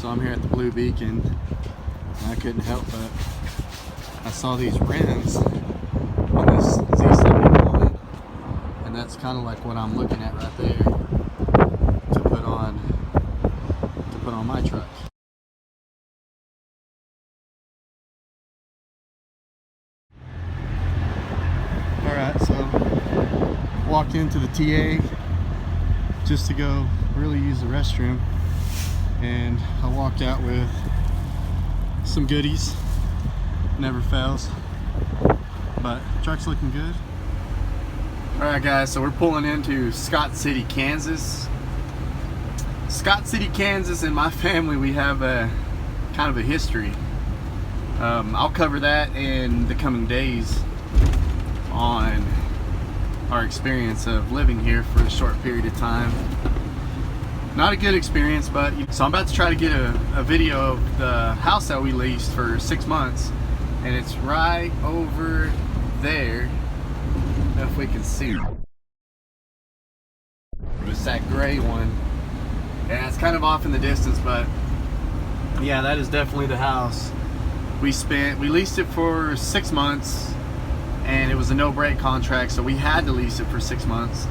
So I'm here at the Blue Beacon, and I couldn't help but I saw these rims on this Z71, and that's kind of like what I'm looking at right there to put on my truck. All right, so walked into the TA just to go really use the restroom, and I walked out with some goodies. Never fails, but truck's looking good. All right guys, so we're pulling into Scott City, Kansas. Scott City, Kansas, and my family, we have a kind of a history. I'll cover that in the coming days on our experience of living here for a short period of time. Not a good experience, but so I'm about to try to get a video of the house that we leased for 6 months, and it's right over there. I don't know if we can see it. It's that gray one. Yeah, it's kind of off in the distance, but yeah, that is definitely the house. We leased it for 6 months, and it was a no-break contract, so we had to lease it for 6 months.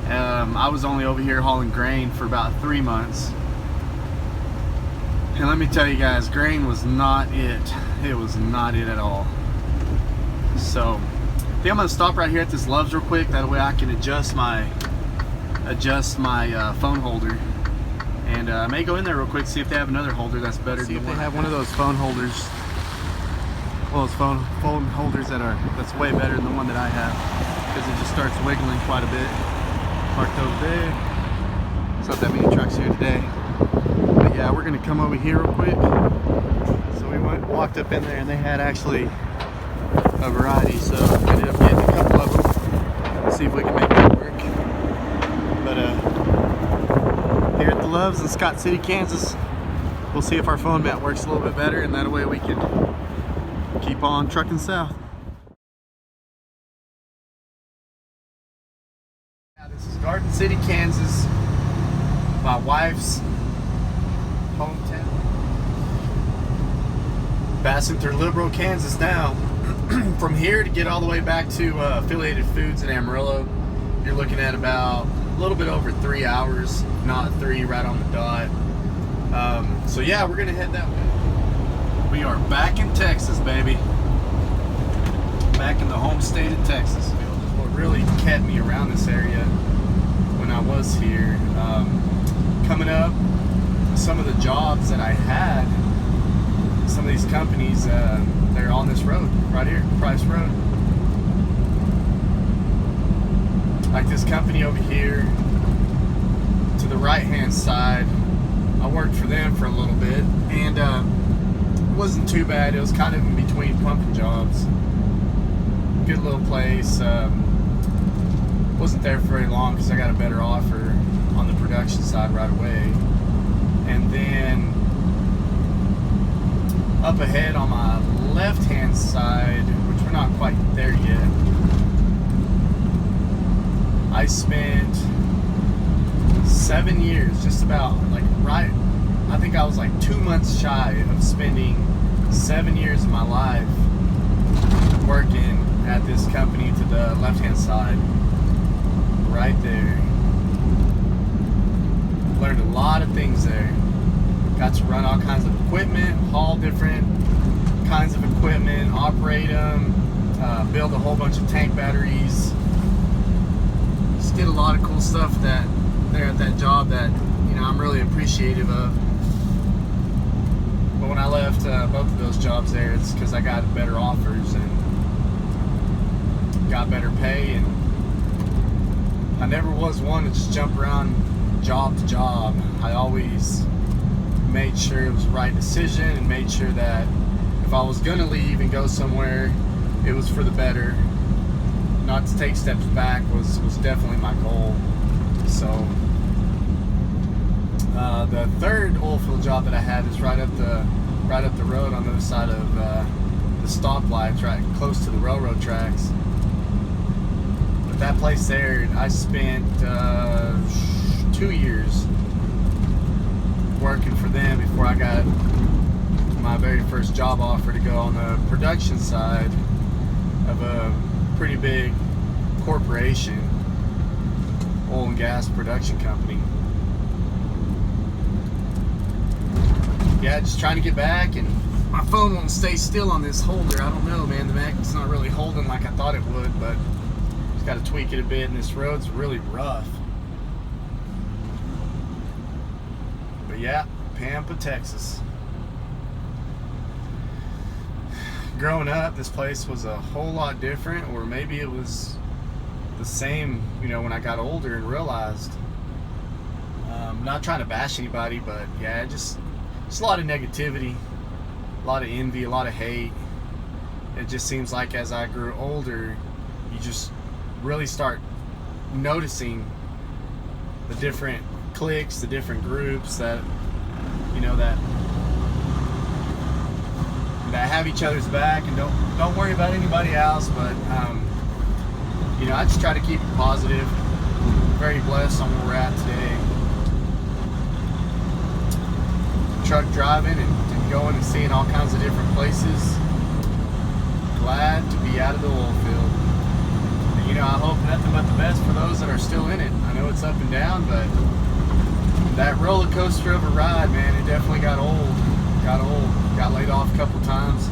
I was only over here hauling grain for about 3 months, and let me tell you guys, grain was not it. It was not it at all. So I think I'm gonna stop right here at this Love's real quick. That way I can adjust my phone holder, and I may go in there real quick, see if they have another holder that's better. See if they have one of those phone holders. Well, those phone holders that's way better than the one that I have, because it just starts wiggling quite a bit. Parked over there. There's not that many trucks here today. But yeah, we're gonna come over here real quick. So we walked up in there, and they had actually a variety. So we ended up getting a couple of them. Let's see if we can make that work. But here at the Loves in Scott City, Kansas, we'll see if our phone mat works a little bit better, and that way we can keep on trucking south. This is Garden City, Kansas, my wife's hometown. Passing through Liberal, Kansas now. From here to get all the way back to Affiliated Foods in Amarillo, you're looking at about a little bit over 3 hours, not 3 right on the dot. So yeah, we're gonna head that way. We are back in Texas, baby. Back in the home state of Texas. What really kept me around this area when I was here, coming up, some of the jobs that I had, some of these companies, they're on this road right here, Price Road. Like this company over here to the right hand side, I worked for them for a little bit, and it wasn't too bad. It was kind of in between pumping jobs. Good little place. Wasn't there for very long because I got a better offer on the production side right away. And then up ahead on my left hand side, which we're not quite there yet, I spent 7 years, just about, like, right, I think I was like 2 months shy of spending 7 years of my life working at this company to the left hand side, right there. Learned a lot of things there. Got to run all kinds of equipment, haul different kinds of equipment, operate them, build a whole bunch of tank batteries. Just did a lot of cool stuff there at that job that, you know, I'm really appreciative of. But when I left both of those jobs there, it's because I got better offers and got better pay, and I never was one to just jump around job to job. I always made sure it was the right decision, and made sure that if I was gonna leave and go somewhere, it was for the better. Not to take steps back was definitely my goal. So the third oil field job that I had is right up the road on the other side of the stoplights, right close to the railroad tracks. But that place there, I spent 2 years working for them before I got my very first job offer to go on the production side of a pretty big corporation, oil and gas production company. Yeah, just trying to get back, and my phone won't stay still on this holder. I don't know, man. The magnet's not really holding like I thought it would, but just got to tweak it a bit, and this road's really rough. But yeah, Pampa, Texas. Growing up, this place was a whole lot different, or maybe it was the same, you know, when I got older and realized. Not trying to bash anybody, but yeah, just a lot of negativity, a lot of envy, a lot of hate. It just seems like as I grew older, you just really start noticing the different cliques, the different groups that, you know, that have each other's back and don't worry about anybody else. But you know, I just try to keep it positive. Very blessed on where we're at today. Truck driving and going and seeing all kinds of different places. Glad to be out of the oil field. And, you know, I hope nothing but the best for those that are still in it. I know it's up and down, but that roller coaster of a ride, man, it definitely got old. Got laid off a couple times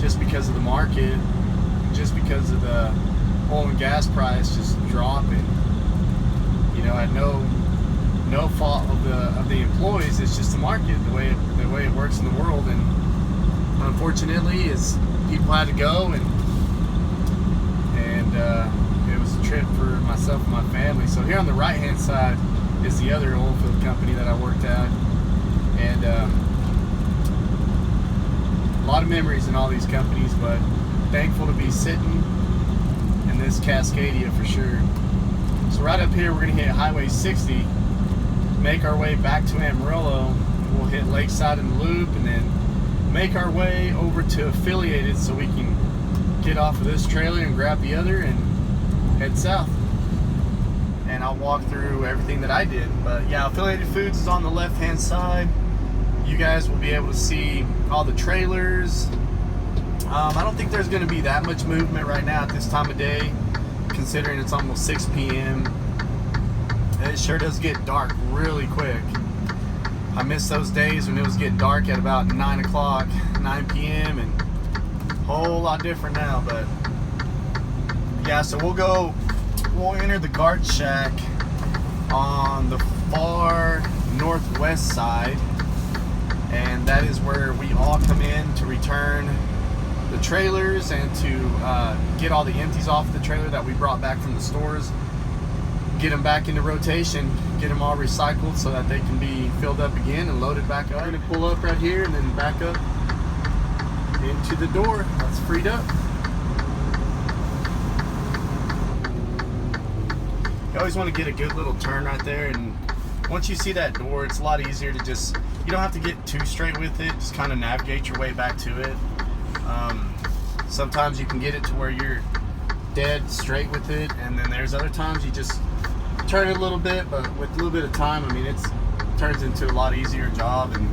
just because of the market, just because of the oil and gas price just dropping. You know, at no fault of the employees. It's just the market, the way it works in the world. And unfortunately, is people had to go, and it was a trip for myself and my family. So here on the right hand side is the other oil field company that I worked at, and a lot of memories in all these companies, but thankful to be sitting in this Cascadia for sure. So right up here, we're gonna hit Highway 60, make our way back to Amarillo. We'll hit Lakeside in the loop, and then make our way over to Affiliated so we can get off of this trailer and grab the other and head south. And I'll walk through everything that I did. But yeah, Affiliated Foods is on the left hand side. You guys will be able to see all the trailers. I don't think there's going to be that much movement right now at this time of day, considering it's almost 6 p.m. It sure does get dark really quick. I miss those days when it was getting dark at about 9 o'clock, 9 p.m. and a whole lot different now. But yeah, so we'll enter the guard shack on the far northwest side, and that is where we all come in to return the trailers and to get all the empties off the trailer that we brought back from the stores, get them back into rotation, get them all recycled so that they can be filled up again and loaded back up. We're going to pull up right here and then back up into the door that's freed up. You always want to get a good little turn right there, and once you see that door, it's a lot easier to just, you don't have to get too straight with it, just kind of navigate your way back to it. Sometimes you can get it to where you're dead straight with it, and then there's other times you just turn it a little bit, but with a little bit of time, I mean, it turns into a lot easier job. And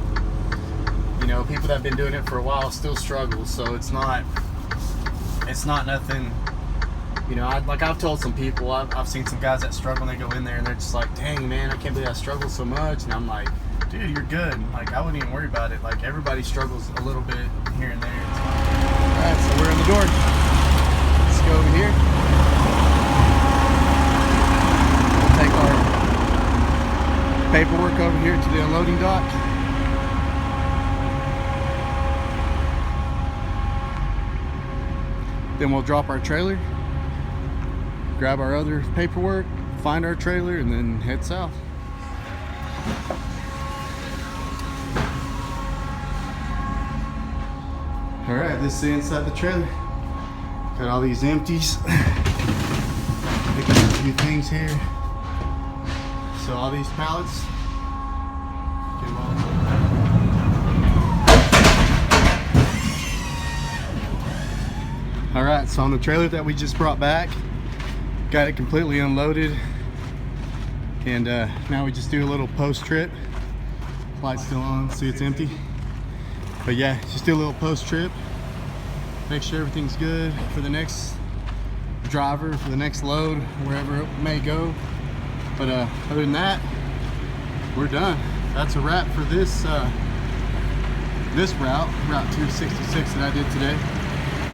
you know, people that have been doing it for a while still struggle, so it's not nothing. You know, I've told some people, I've seen some guys that struggle and they go in there and they're just like, dang man, I can't believe I struggle so much. And I'm like, dude, you're good. Like, I wouldn't even worry about it. Like, everybody struggles a little bit here and there. Alright, so we're in the door. Let's go over here. We'll take our paperwork over here to the unloading dock. Then we'll drop our trailer, grab our other paperwork, find our trailer, and then head south. Alright, this is the inside the trailer. Got all these empties. Pick up a few things here. So all these pallets. Get them all. Alright, so on the trailer that we just brought back, got it completely unloaded. And now we just do a little post trip Light's still on, see it's empty. But yeah, just do a little post trip. Make sure everything's good for the next driver, for the next load, wherever it may go. But other than that, we're done. That's a wrap for this this route 266 that I did today.